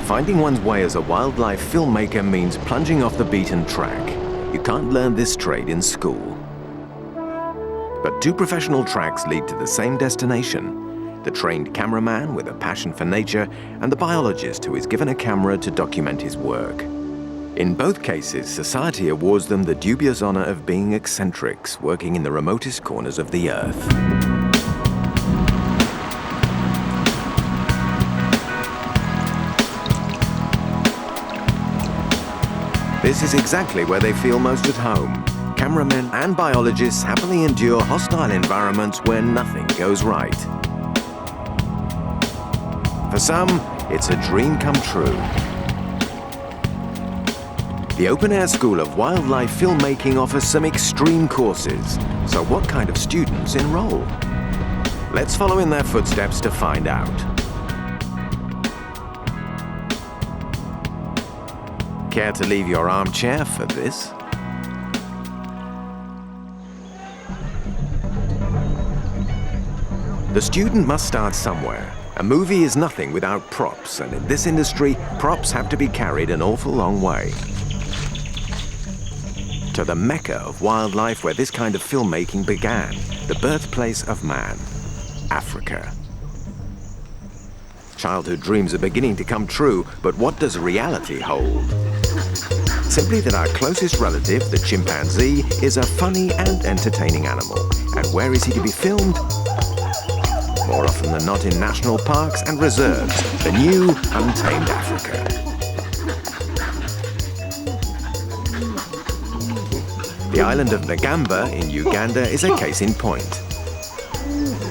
Finding one's way as a wildlife filmmaker means plunging off the beaten track. You can't learn this trade in school. But two professional tracks lead to the same destination: the trained cameraman with a passion for nature and the biologist who is given a camera to document his work. In both cases, society awards them the dubious honor of being eccentrics working in the remotest corners of the earth. This is exactly where they feel most at home. Cameramen and biologists happily endure hostile environments where nothing goes right. For some, it's a dream come true. The Open Air School of Wildlife Filmmaking offers some extreme courses. So what kind of students enroll? Let's follow in their footsteps to find out. Care to leave your armchair for this? The student must start somewhere. A movie is nothing without props, and in this industry, props have to be carried an awful long way. To the mecca of wildlife where this kind of filmmaking began, the birthplace of man, Africa. Childhood dreams are beginning to come true, but what does reality hold? Simply that our closest relative, the chimpanzee, is a funny and entertaining animal. And where is he to be filmed? More often than not in national parks and reserves, the new, untamed Africa. The island of Nagamba in Uganda is a case in point.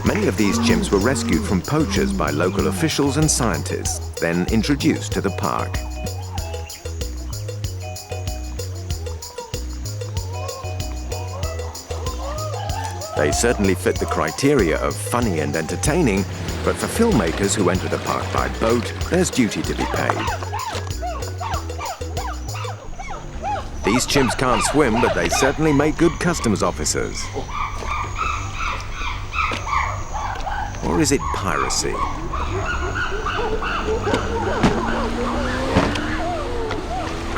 Many of these chimps were rescued from poachers by local officials and scientists, then introduced to the park. They certainly fit the criteria of funny and entertaining, but for filmmakers who enter the park by boat, there's duty to be paid. These chimps can't swim, but they certainly make good customs officers. Or is it piracy?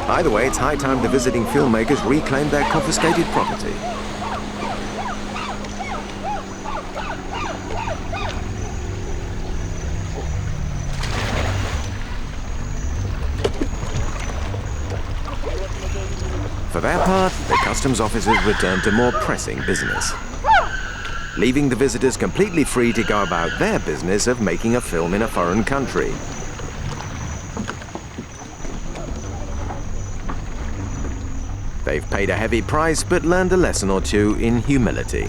Either way, it's high time the visiting filmmakers reclaim their confiscated property. For their part, the customs officers return to more pressing business, leaving the visitors completely free to go about their business of making a film in a foreign country. They've paid a heavy price, but learned a lesson or two in humility.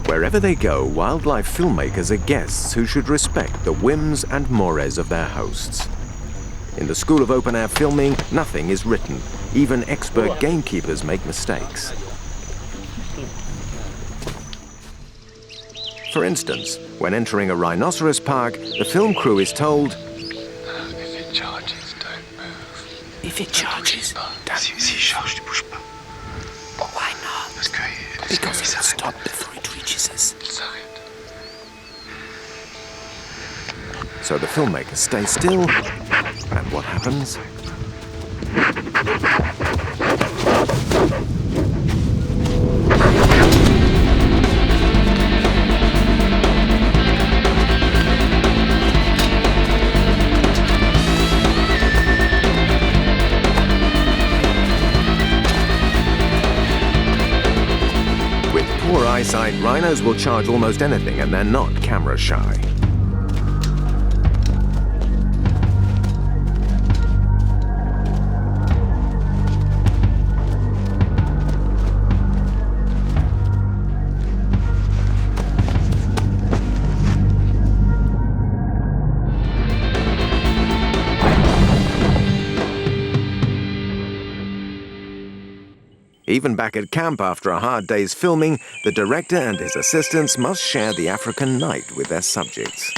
Wherever they go, wildlife filmmakers are guests who should respect the whims and mores of their hosts. In the School of Open Air Filming, nothing is written. Even expert gamekeepers make mistakes. For instance, when entering a rhinoceros park, the film crew is told, if it charges, don't move. If it charges, don't move. Why not? Because it will stop before it reaches us. So the filmmakers stay still, and what happens? With poor eyesight, rhinos will charge almost anything, and they're not camera shy. Even back at camp after a hard day's filming, the director and his assistants must share the African night with their subjects.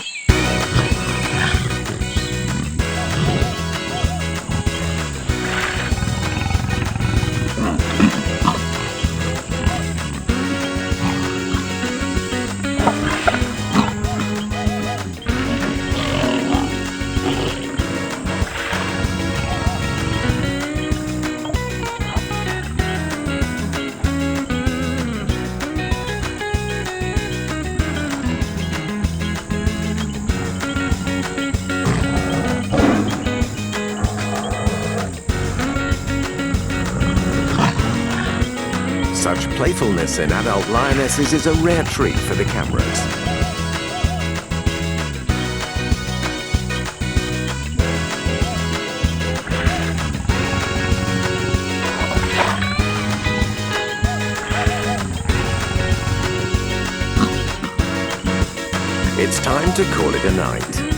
Such playfulness in adult lionesses is a rare treat for the cameras. It's time to call it a night.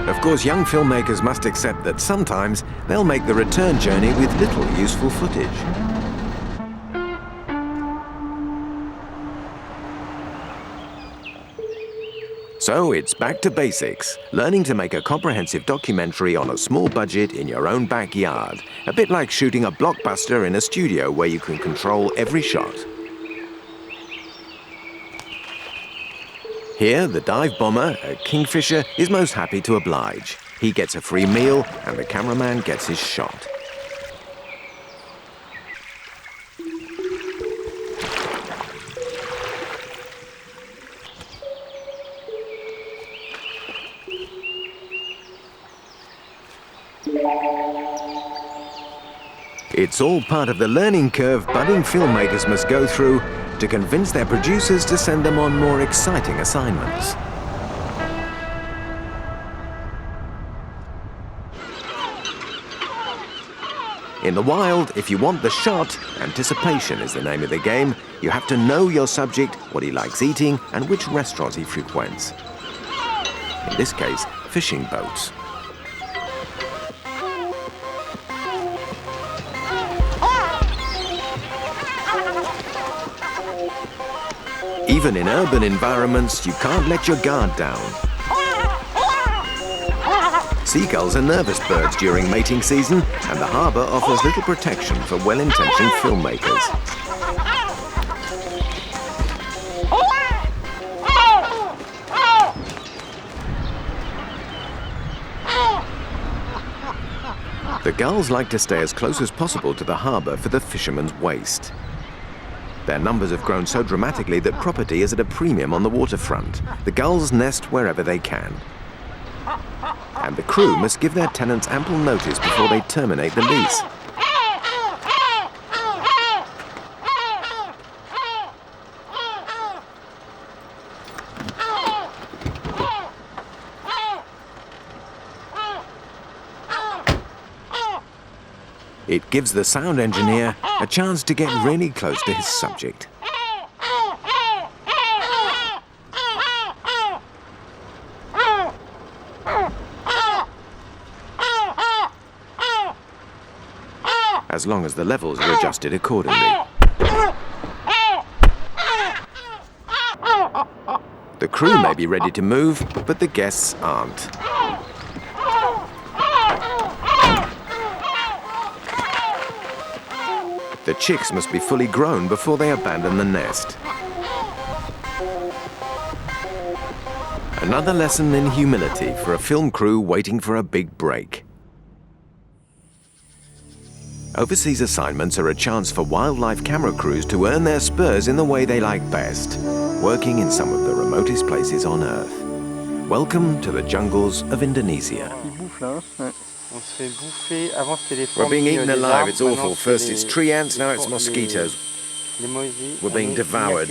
Of course, young filmmakers must accept that sometimes they'll make the return journey with little useful footage. So it's back to basics, learning to make a comprehensive documentary on a small budget in your own backyard. A bit like shooting a blockbuster in a studio where you can control every shot. Here, the dive bomber, a kingfisher, is most happy to oblige. He gets a free meal and the cameraman gets his shot. It's all part of the learning curve budding filmmakers must go through to convince their producers to send them on more exciting assignments. In the wild, if you want the shot, anticipation is the name of the game. You have to know your subject, what he likes eating, and which restaurants he frequents. In this case, fishing boats. Even in urban environments, you can't let your guard down. Seagulls are nervous birds during mating season, and the harbour offers little protection for well-intentioned filmmakers. The gulls like to stay as close as possible to the harbour for the fisherman's waste. Their numbers have grown so dramatically that property is at a premium on the waterfront. The gulls nest wherever they can. And the crew must give their tenants ample notice before they terminate the lease. It gives the sound engineer a chance to get really close to his subject. As long as the levels are adjusted accordingly. The crew may be ready to move, but the guests aren't. The chicks must be fully grown before they abandon the nest. Another lesson in humility for a film crew waiting for a big break. Overseas assignments are a chance for wildlife camera crews to earn their spurs in the way they like best, working in some of the remotest places on Earth. Welcome to the jungles of Indonesia. We're being eaten alive, it's awful. First it's tree ants, now it's mosquitoes. We're being devoured.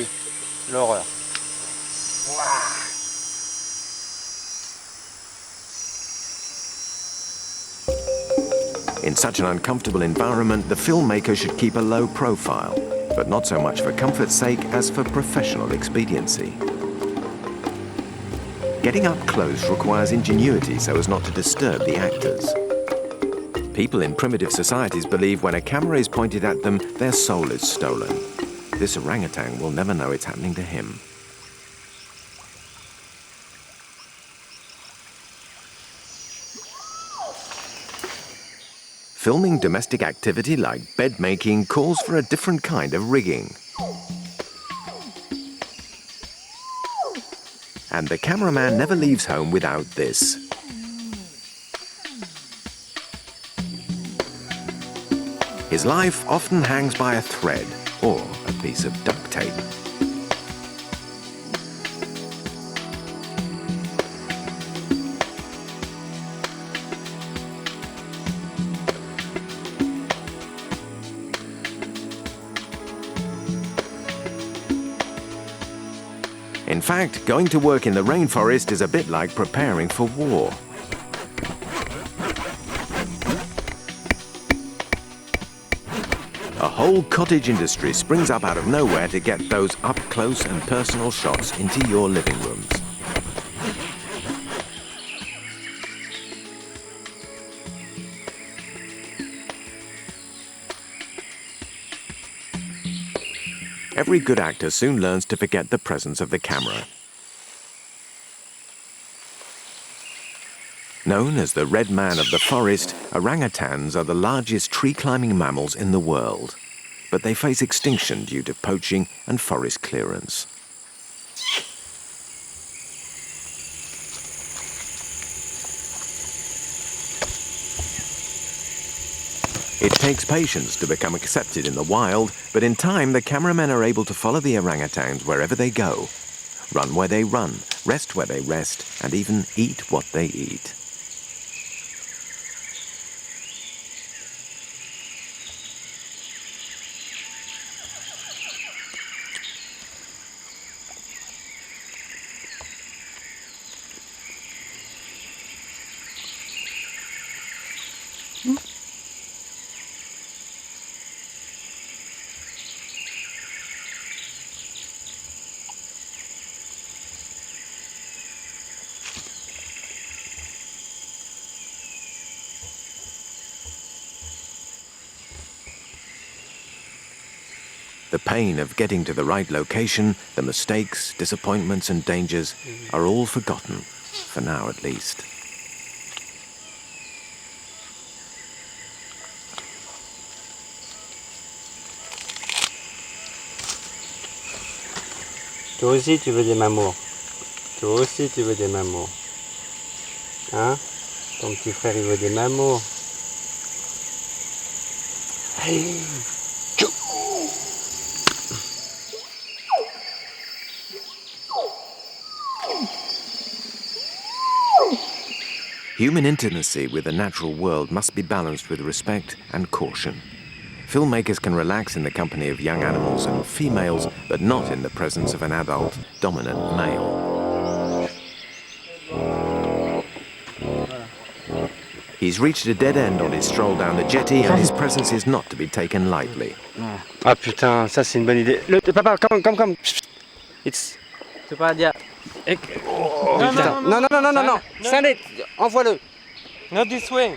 In such an uncomfortable environment, the filmmaker should keep a low profile, but not so much for comfort's sake as for professional expediency. Getting up close requires ingenuity so as not to disturb the actors. People in primitive societies believe when a camera is pointed at them, their soul is stolen. This orangutan will never know it's happening to him. Filming domestic activity like bed making calls for a different kind of rigging. And the cameraman never leaves home without this. His life often hangs by a thread or a piece of duct tape. In fact, going to work in the rainforest is a bit like preparing for war. A whole cottage industry springs up out of nowhere to get those up-close and personal shots into your living rooms. Every good actor soon learns to forget the presence of the camera. Known as the red man of the forest, orangutans are the largest tree-climbing mammals in the world. But they face extinction due to poaching and forest clearance. It takes patience to become accepted in the wild, but in time the cameramen are able to follow the orangutans wherever they go, run where they run, rest where they rest, and even eat what they eat. The pain of getting to the right location, the mistakes, disappointments and dangers are all forgotten, for now at least. Toi aussi tu veux des mamours. Toi aussi tu veux des mamours. Hein? Ton petit frère il veut des mamours. Hey. Human intimacy with the natural world must be balanced with respect and caution. Filmmakers can relax in the company of young animals and females, but not in the presence of an adult, dominant male. He's reached a dead end on his stroll down the jetty, and his presence is not to be taken lightly. Ah putain, ça c'est une bonne idée. Papa, come. It's... Tu peux pas dire... Non. Send it, envoie-le. Not this way.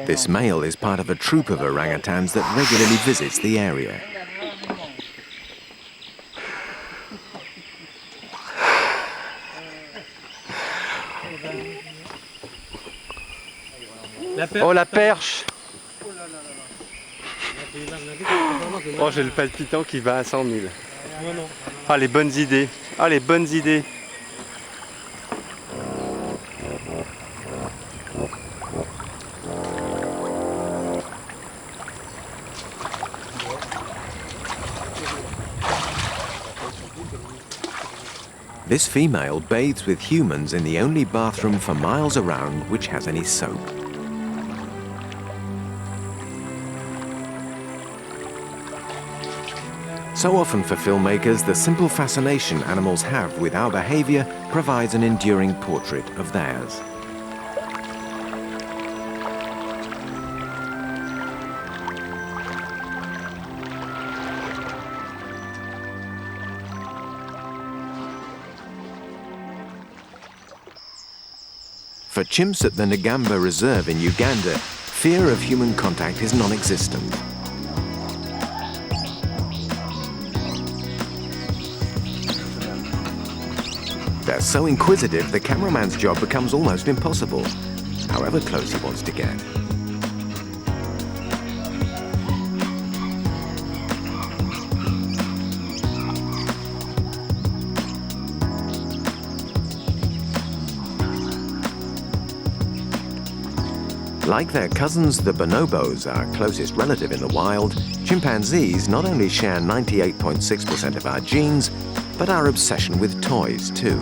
This male is part of a troop of orangutans that regularly visits the area. Oh la perche. Oh j'ai le palpitant qui va à 100 000. Ah les bonnes idées. Ah les bonnes idées. This female bathes with humans in the only bathroom for miles around which has any soap. So often for filmmakers, the simple fascination animals have with our behavior provides an enduring portrait of theirs. For chimps at the Nagamba Reserve in Uganda, fear of human contact is non-existent. They're so inquisitive, the cameraman's job becomes almost impossible, however close he wants to get. Like their cousins, the bonobos, our closest relative in the wild, chimpanzees not only share 98.6% of our genes, but our obsession with toys too.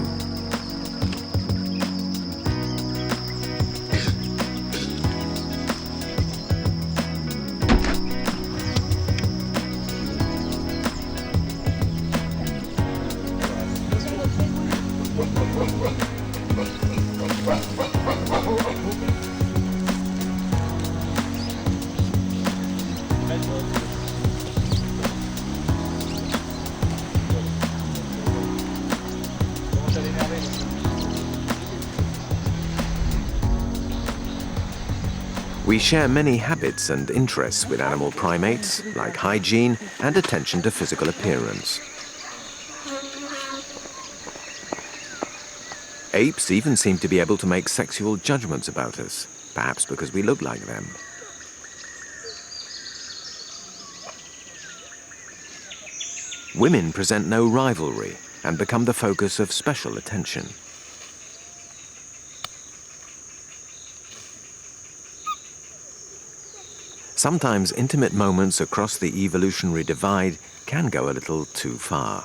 We share many habits and interests with animal primates, like hygiene and attention to physical appearance. Apes even seem to be able to make sexual judgments about us, perhaps because we look like them. Women present no rivalry and become the focus of special attention. Sometimes intimate moments across the evolutionary divide can go a little too far.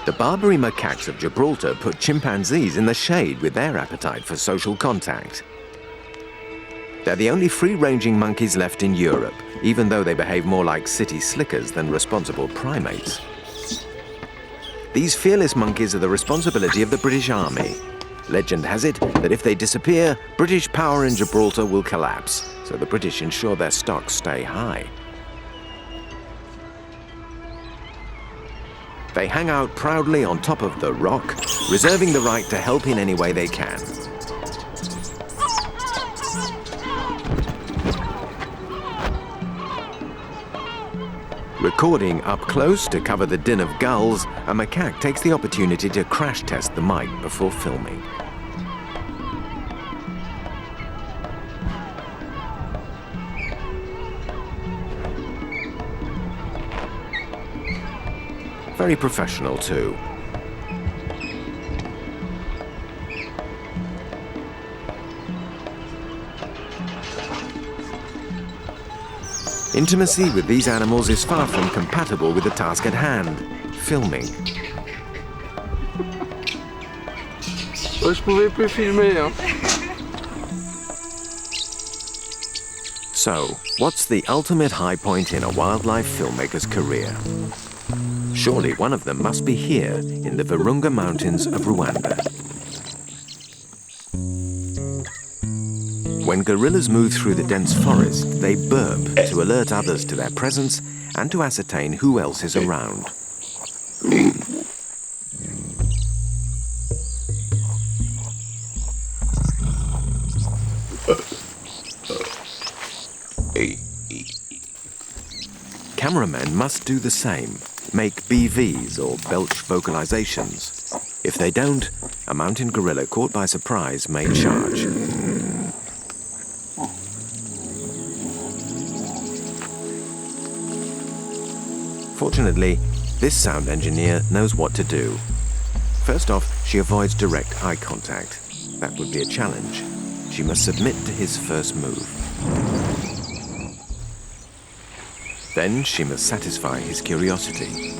The Barbary macaques of Gibraltar put chimpanzees in the shade with their appetite for social contact. They're the only free-ranging monkeys left in Europe, even though they behave more like city slickers than responsible primates. These fearless monkeys are the responsibility of the British Army. Legend has it that if they disappear, British power in Gibraltar will collapse, so the British ensure their stocks stay high. They hang out proudly on top of the rock, reserving the right to help in any way they can. Recording up close to cover the din of gulls, a macaque takes the opportunity to crash test the mic before filming. Very professional too. Intimacy with these animals is far from compatible with the task at hand, filming. Je pouvais plus filmer, hein. So, what's the ultimate high point in a wildlife filmmaker's career? Surely one of them must be here in the Virunga Mountains of Rwanda. When gorillas move through the dense forest, they burp to alert others to their presence and to ascertain who else is around. Cameramen must do the same, make BVs or belch vocalizations. If they don't, a mountain gorilla caught by surprise may charge. Fortunately, this sound engineer knows what to do. First off, she avoids direct eye contact. That would be a challenge. She must submit to his first move. Then she must satisfy his curiosity.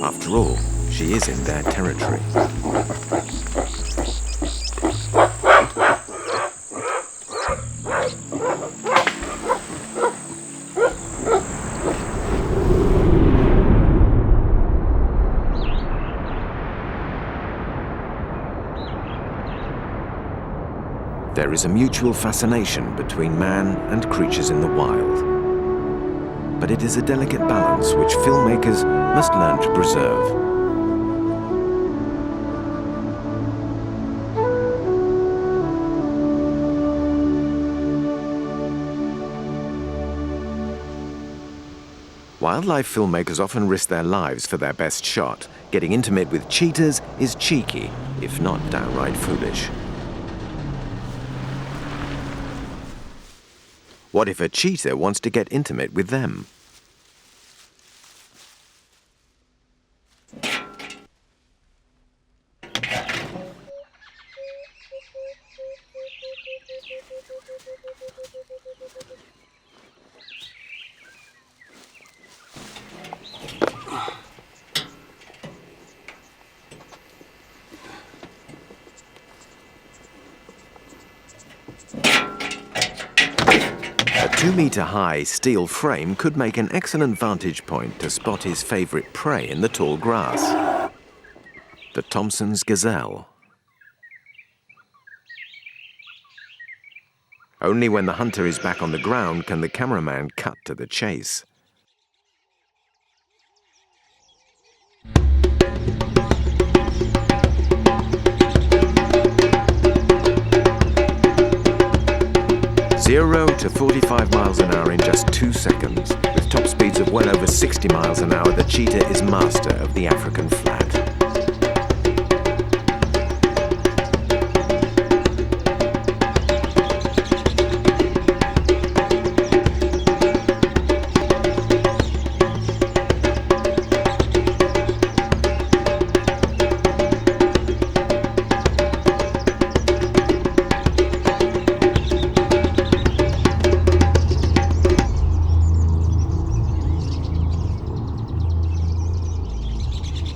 After all, she is in their territory. There is a mutual fascination between man and creatures in the wild. But it is a delicate balance which filmmakers must learn to preserve. Wildlife filmmakers often risk their lives for their best shot. Getting intimate with cheetahs is cheeky, if not downright foolish. What if a cheetah wants to get intimate with them? Two 2-meter-high steel frame could make an excellent vantage point to spot his favorite prey in the tall grass, the Thompson's gazelle. Only when the hunter is back on the ground can the cameraman cut to the chase. Zero to 45 miles an hour in just 2 seconds. With top speeds of well over 60 miles an hour, the cheetah is master of the African flat.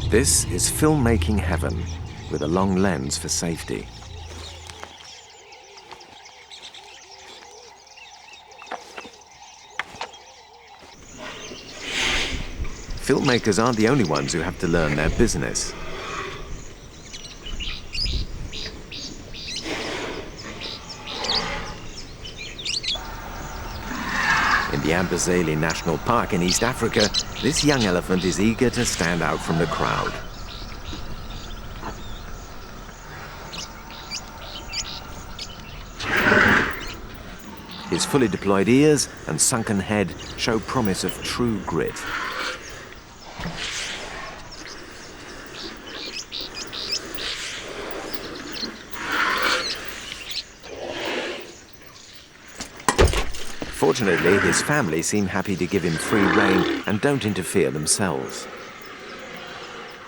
This is filmmaking heaven, with a long lens for safety. Filmmakers aren't the only ones who have to learn their business. In the Amboseli National Park in East Africa, this young elephant is eager to stand out from the crowd. His fully deployed ears and sunken head show promise of true grit. Fortunately, his family seem happy to give him free rein and don't interfere themselves.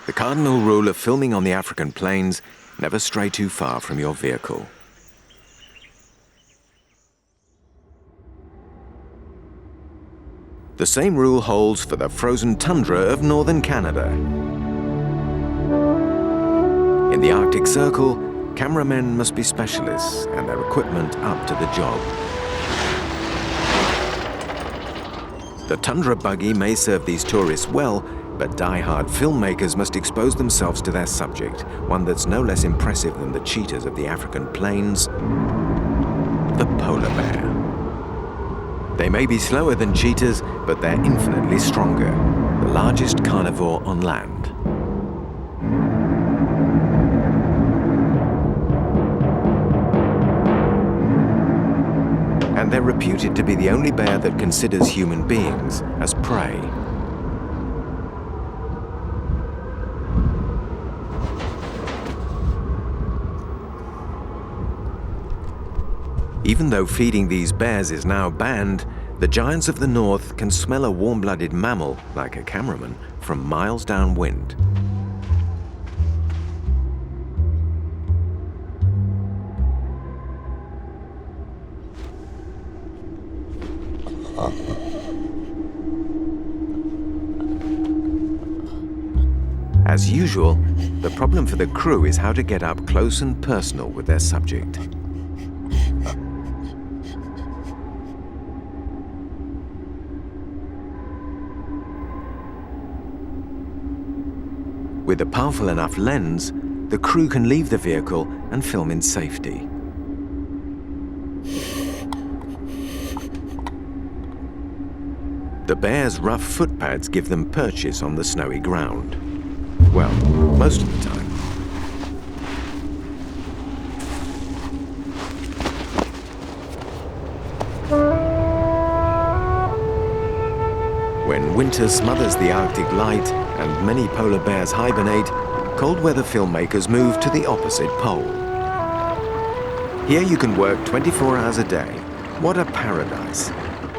The cardinal rule of filming on the African plains: never stray too far from your vehicle. The same rule holds for the frozen tundra of northern Canada. In the Arctic Circle, cameramen must be specialists and their equipment up to the job. The tundra buggy may serve these tourists well, but die-hard filmmakers must expose themselves to their subject, one that's no less impressive than the cheetahs of the African plains, the polar bear. They may be slower than cheetahs, but they're infinitely stronger, the largest carnivore on land. And they're reputed to be the only bear that considers human beings as prey. Even though feeding these bears is now banned, the giants of the north can smell a warm-blooded mammal, like a cameraman, from miles downwind. As usual, the problem for the crew is how to get up close and personal with their subject. With a powerful enough lens, the crew can leave the vehicle and film in safety. The bear's rough footpads give them purchase on the snowy ground. Well, most of the time. When winter smothers the Arctic light and many polar bears hibernate, cold weather filmmakers move to the opposite pole. Here you can work 24 hours a day. What a paradise.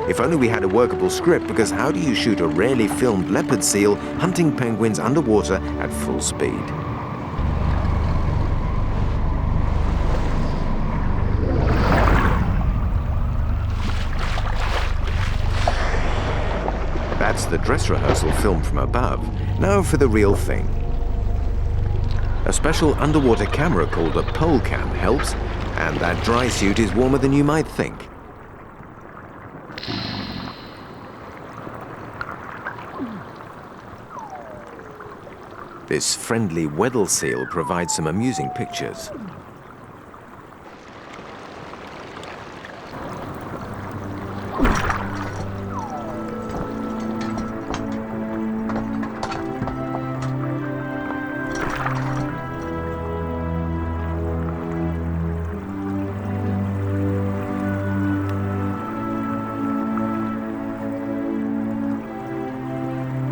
If only we had a workable script, because how do you shoot a rarely filmed leopard seal hunting penguins underwater at full speed? That's the dress rehearsal filmed from above. Now for the real thing. A special underwater camera called a pole cam helps, and that dry suit is warmer than you might think. This friendly Weddell seal provides some amusing pictures.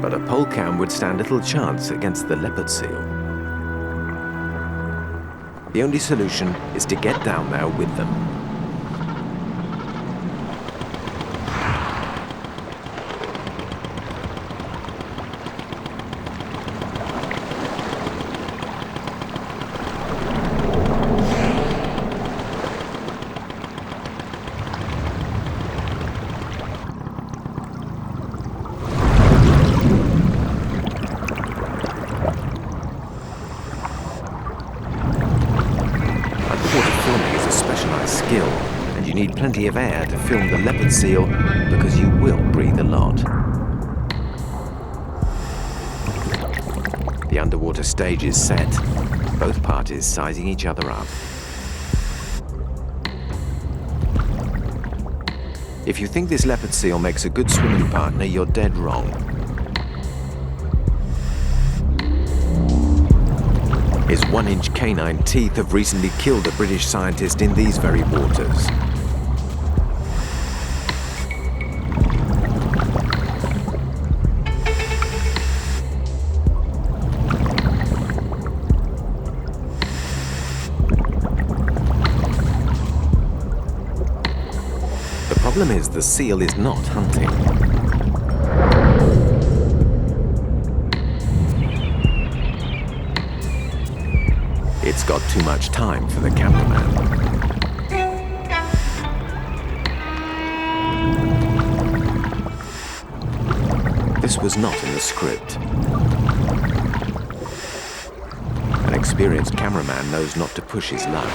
But a pole cam would stand little chance against the leopard seal. The only solution is to get down there with them. Skill, and you need plenty of air to film the leopard seal because you will breathe a lot. The underwater stage is set, both parties sizing each other up. If you think this leopard seal makes a good swimming partner, you're dead wrong. His 1-inch canine teeth have recently killed a British scientist in these very waters. The problem is the seal is not hunting. It's got too much time for the cameraman. This was not in the script. An experienced cameraman knows not to push his luck.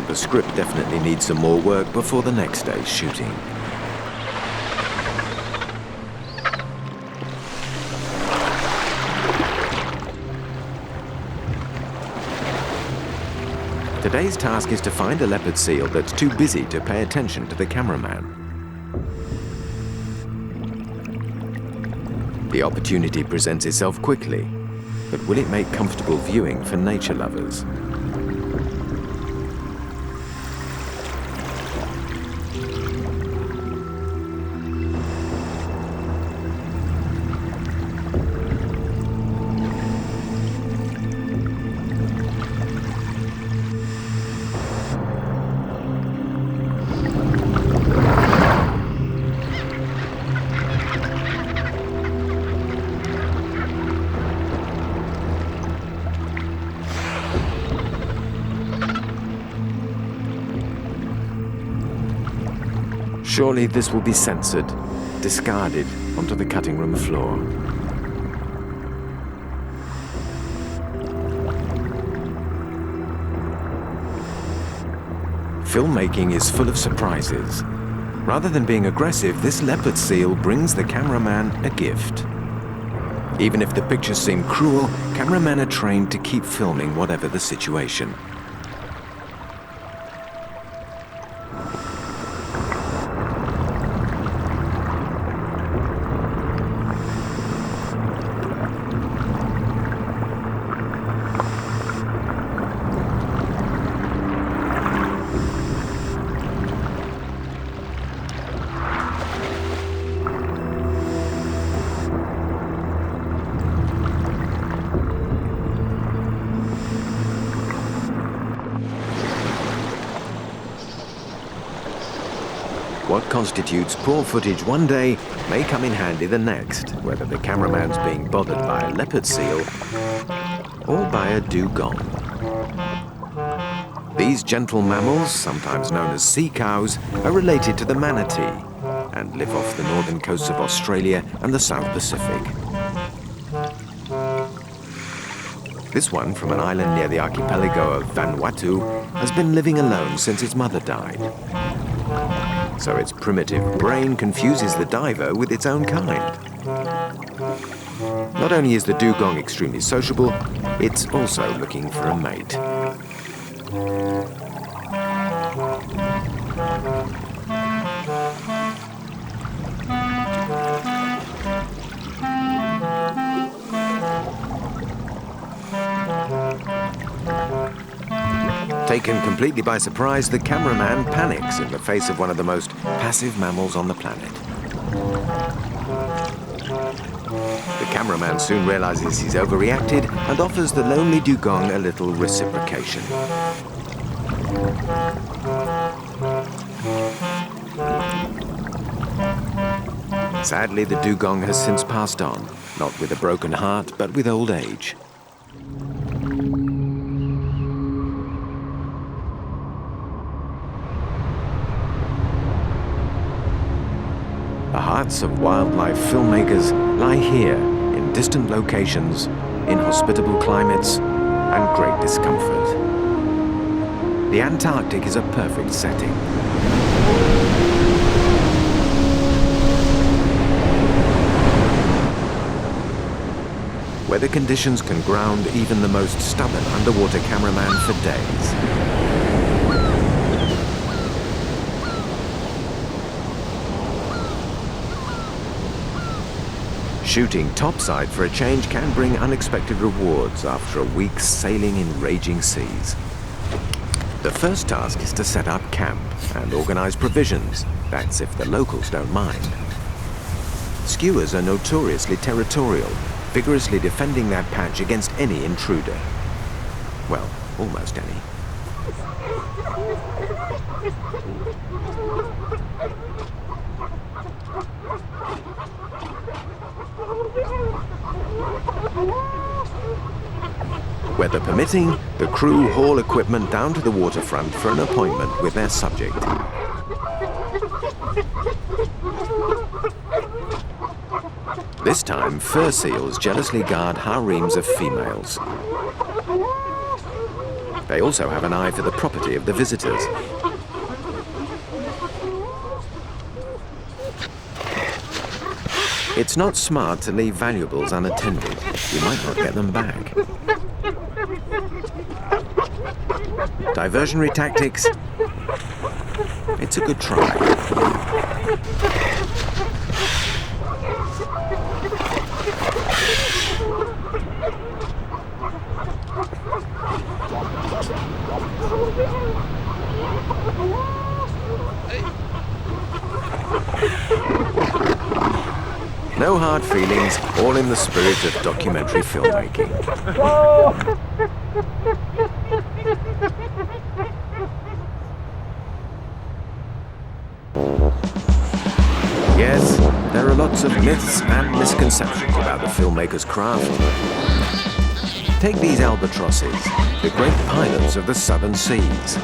The script definitely needs some more work before the next day's shooting. Today's task is to find a leopard seal that's too busy to pay attention to the cameraman. The opportunity presents itself quickly, but will it make comfortable viewing for nature lovers? Surely this will be censored, discarded onto the cutting room floor. Filmmaking is full of surprises. Rather than being aggressive, this leopard seal brings the cameraman a gift. Even if the pictures seem cruel, cameramen are trained to keep filming whatever the situation. What constitutes poor footage one day may come in handy the next, whether the cameraman's being bothered by a leopard seal or by a dugong. These gentle mammals, sometimes known as sea cows, are related to the manatee and live off the northern coasts of Australia and the South Pacific. This one, from an island near the archipelago of Vanuatu, has been living alone since its mother died. So its primitive brain confuses the diver with its own kind. Not only is the dugong extremely sociable, it's also looking for a mate. Taken completely by surprise, the cameraman panics in the face of one of the most passive mammals on the planet. The cameraman soon realizes he's overreacted and offers the lonely dugong a little reciprocation. Sadly, the dugong has since passed on, not with a broken heart, but with old age. The hearts of wildlife filmmakers lie here, in distant locations, in hospitable climates, and great discomfort. The Antarctic is a perfect setting. Weather conditions can ground even the most stubborn underwater cameraman for days. Shooting topside for a change can bring unexpected rewards after a week's sailing in raging seas. The first task is to set up camp and organize provisions. That's if the locals don't mind. Skuas are notoriously territorial, vigorously defending that patch against any intruder. Well, almost any. Weather permitting, the crew haul equipment down to the waterfront for an appointment with their subject. This time, fur seals jealously guard harems of females. They also have an eye for the property of the visitors. It's not smart to leave valuables unattended. You might not get them back. Diversionary tactics? It's a good try. No hard feelings, all in the spirit of documentary filmmaking. Yes, there are lots of myths and misconceptions about the filmmaker's craft. Take these albatrosses, the great pilots of the southern seas.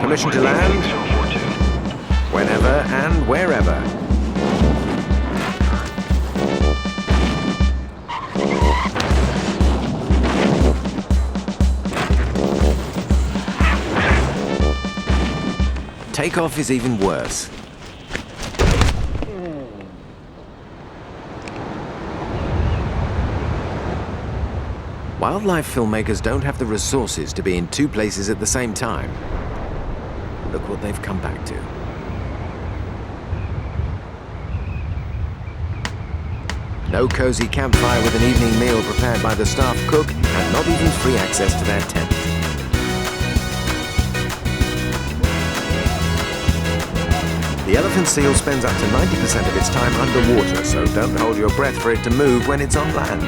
Permission to land? Whenever and wherever. Takeoff is even worse. Wildlife filmmakers don't have the resources to be in two places at the same time. Look what they've come back to. No cozy campfire with an evening meal prepared by the staff cook, and not even free access to their tent. The elephant seal spends up to 90% of its time underwater, so don't hold your breath for it to move when it's on land.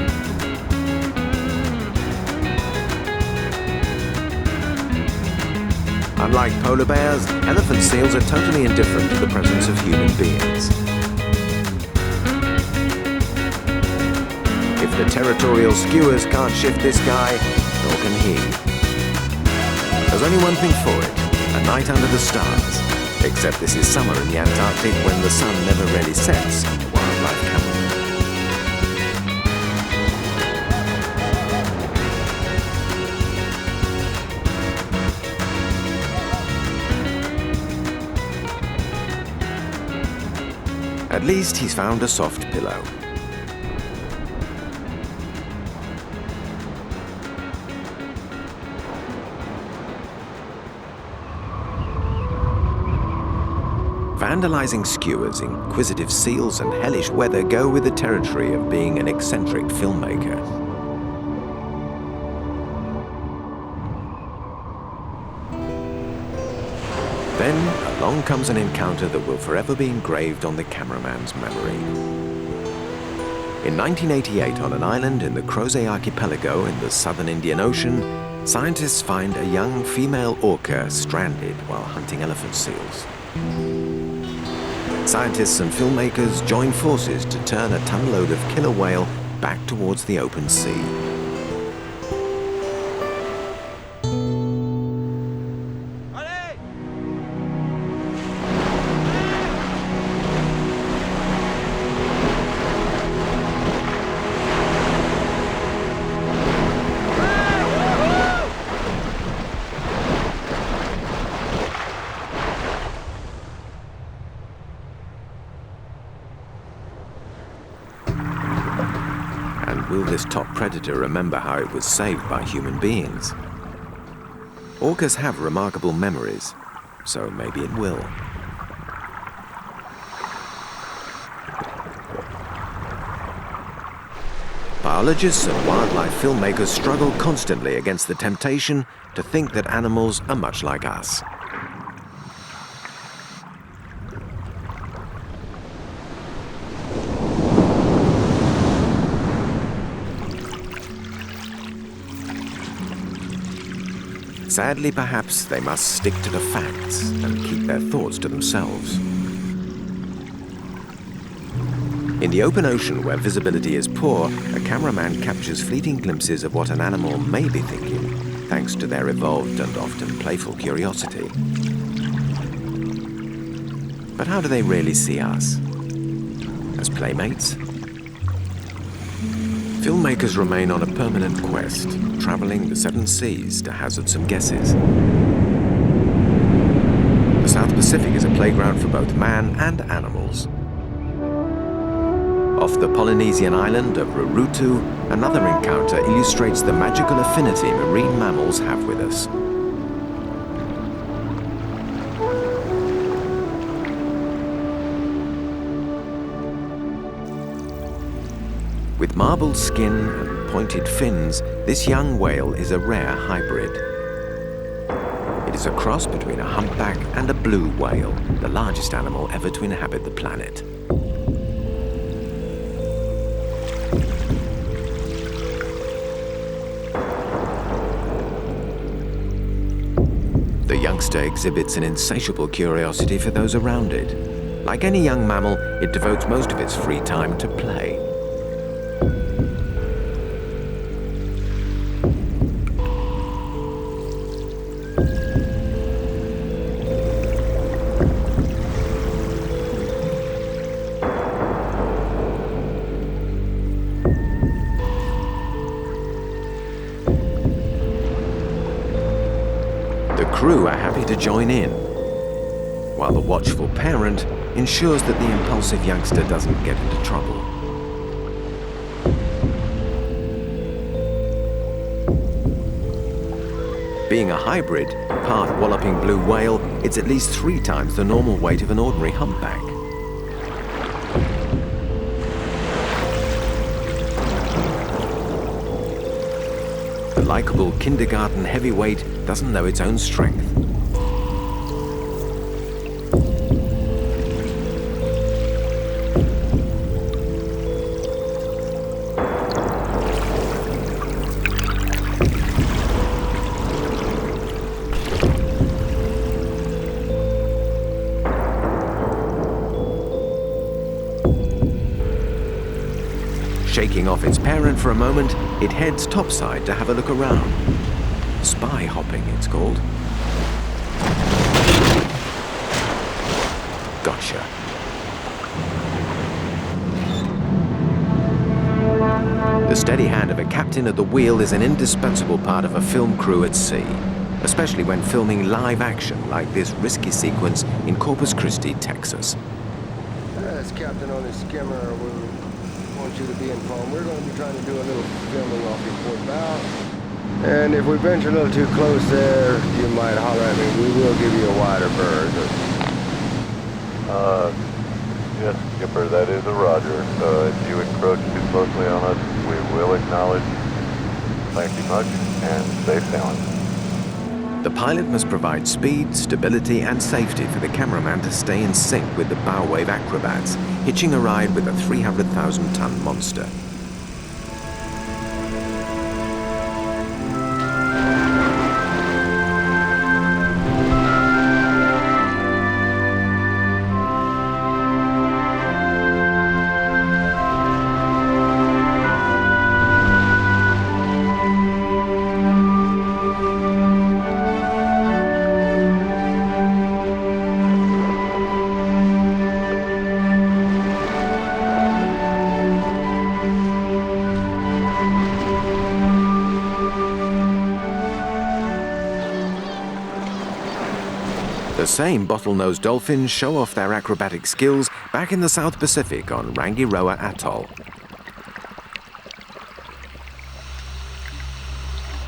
Unlike polar bears, elephant seals are totally indifferent to the presence of human beings. If the territorial skuas can't shift this guy, nor can he. There's only one thing for it, a night under the stars. Except this is summer in the Antarctic when the sun never really sets on wildlife camera. At least he's found a soft pillow. Vandalizing skewers, inquisitive seals, and hellish weather go with the territory of being an eccentric filmmaker. Then, along comes an encounter that will forever be engraved on the cameraman's memory. In 1988, on an island in the Crozet Archipelago in the southern Indian Ocean, scientists find a young female orca stranded while hunting elephant seals. Scientists and filmmakers join forces to turn a tonload of killer whale back towards the open sea. Will this top predator remember how it was saved by human beings? Orcas have remarkable memories, so maybe it will. Biologists and wildlife filmmakers struggle constantly against the temptation to think that animals are much like us. Sadly, perhaps, they must stick to the facts and keep their thoughts to themselves. In the open ocean, where visibility is poor, a cameraman captures fleeting glimpses of what an animal may be thinking, thanks to their evolved and often playful curiosity. But how do they really see us? As playmates? Filmmakers remain on a permanent quest, traveling the 7 seas to hazard some guesses. The South Pacific is a playground for both man and animals. Off the Polynesian island of Rurutu, another encounter illustrates the magical affinity marine mammals have with us. With marbled skin and pointed fins, this young whale is a rare hybrid. It is a cross between a humpback and a blue whale, the largest animal ever to inhabit the planet. The youngster exhibits an insatiable curiosity for those around it. Like any young mammal, it devotes most of its free time to play. The crew are happy to join in, while the watchful parent ensures that the impulsive youngster doesn't get into trouble. Being a hybrid, part walloping blue whale, it's at least 3 times the normal weight of an ordinary humpback. The likable kindergarten heavyweight doesn't know its own strength. Shaking off its parent for a moment, it heads topside to have a look around. Spy hopping, it's called. Gotcha. The steady hand of a captain at the wheel is an indispensable part of a film crew at sea, especially when filming live action like this risky sequence in Corpus Christi, Texas. That's Captain on this skimmer, we want you to be informed. We're going to be trying to do a little filming off your port bow. And if we venture a little too close there, you might holler at me. We will give you a wider berth. Yes, skipper, that is a roger. If you encroach too closely on us, we will acknowledge. Thank you much, and safe sailing. The pilot must provide speed, stability, and safety for the cameraman to stay in sync with the bow wave acrobats, hitching a ride with a 300,000-ton monster. The same bottlenose dolphins show off their acrobatic skills back in the South Pacific on Rangiroa Atoll.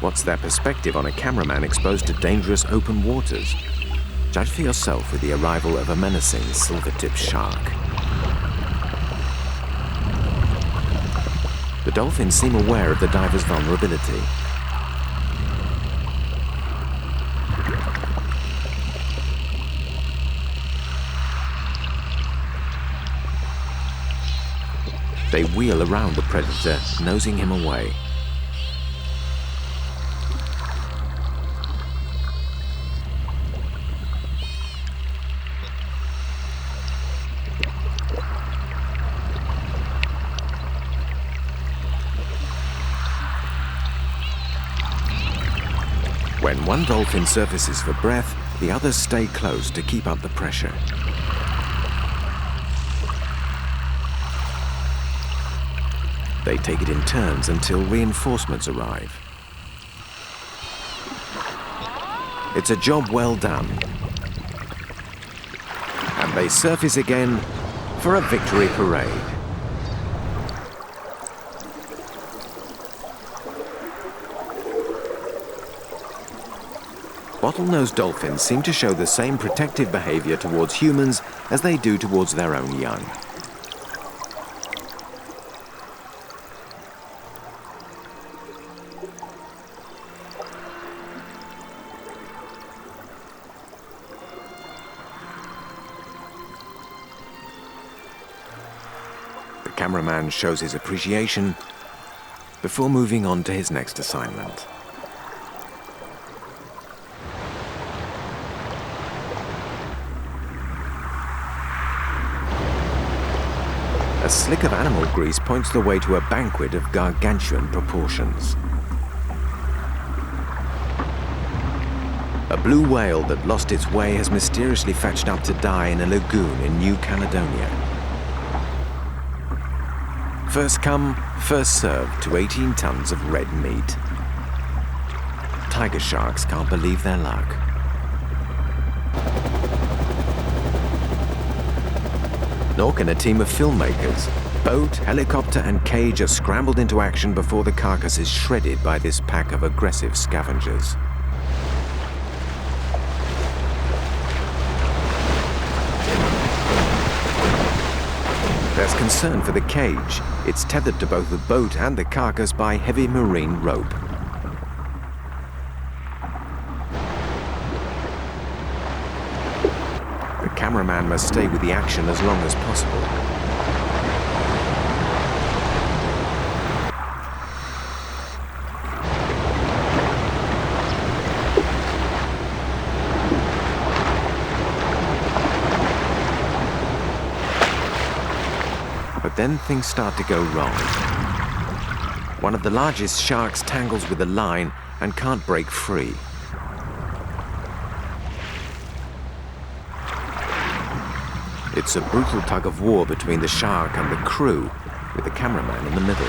What's their perspective on a cameraman exposed to dangerous open waters? Judge for yourself with the arrival of a menacing silver-tipped shark. The dolphins seem aware of the diver's vulnerability. They wheel around the predator, nosing him away. When one dolphin surfaces for breath, the others stay close to keep up the pressure. They take it in turns until reinforcements arrive. It's a job well done. And they surface again for a victory parade. Bottlenose dolphins seem to show the same protective behavior towards humans as they do towards their own young. The cameraman shows his appreciation before moving on to his next assignment. A slick of animal grease points the way to a banquet of gargantuan proportions. A blue whale that lost its way has mysteriously fetched up to die in a lagoon in New Caledonia. First come, first served to 18 tons of red meat. Tiger sharks can't believe their luck. Nor can a team of filmmakers. Boat, helicopter, and cage are scrambled into action before the carcass is shredded by this pack of aggressive scavengers. There's concern for the cage. It's tethered to both the boat and the carcass by heavy marine rope. The cameraman must stay with the action as long as possible. But then things start to go wrong. One of the largest sharks tangles with the line and can't break free. It's a brutal tug of war between the shark and the crew, with the cameraman in the middle.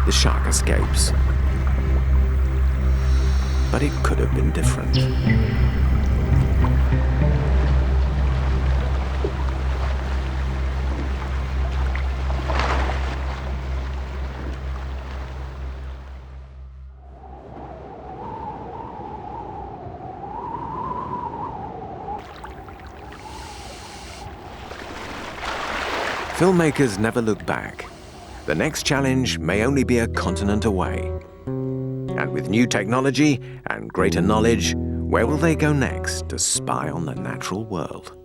the shark escapes. But it could have been different. Filmmakers never look back. The next challenge may only be a continent away. And with new technology and greater knowledge, where will they go next to spy on the natural world?